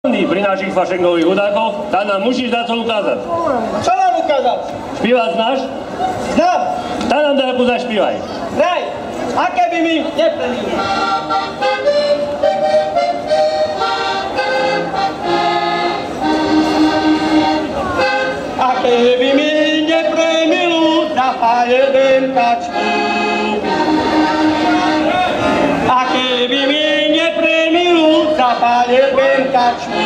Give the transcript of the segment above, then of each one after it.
Pri našich fašengových hudákoch, tam nám musíš dať co ukázať. Čo mám ukázať? Špívať znáš? Znám. Tam nám nejakú zašpívaj. Hraj, aké by mi nepremilo. Aké by mi nepremilo, na jeden kačku. Aké by mi nepremilo, zapálie jeden kačku.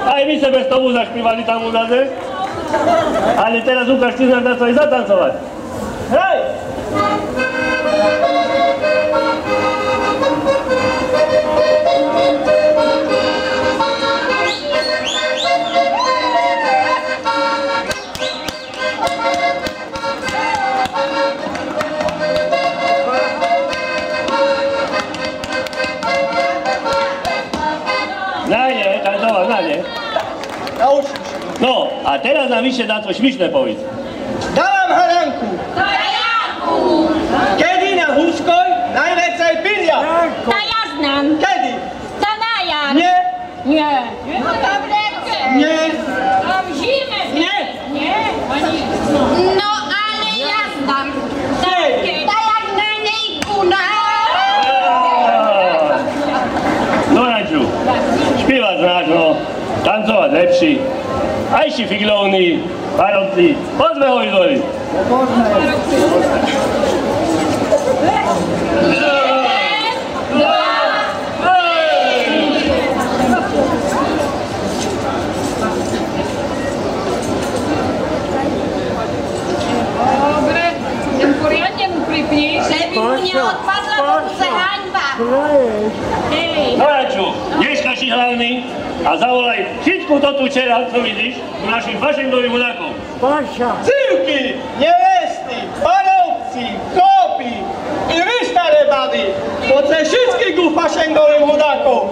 Aj my sa bez tomu zašpívali tam u zade. Ale teraz ukáž, ty znáš na to aj zatancovať. Hraj! No, a teraz nám vyššie dá to šmišné povedz. Dávam hadanku. Hadanku. Kedy na Húskoj najväcej pilia? To ja znam. Kedy? To na jar. Nie. Nie. No to v lete. Nie. To v zime. Nie. Nie. No ale ja znam. Takie. To jak na nejku na... No Naďu, špívať znáš, no. Tancovať lepší. Aj si figlovní, parovci, poďme ho vyzvoliť. Dobre, ten poriadne mu pripni. Že by mu neodpadla do kuse haňba. No Naďu, dneska si hlavný. A zavolaj všetku to tu čera, co vidíš, u našich fašengových hudákov. Paša. Cívky, nevesty, panovci, chlopy i vy staré baby. Poďme všetkých ku fašengovým hudákov.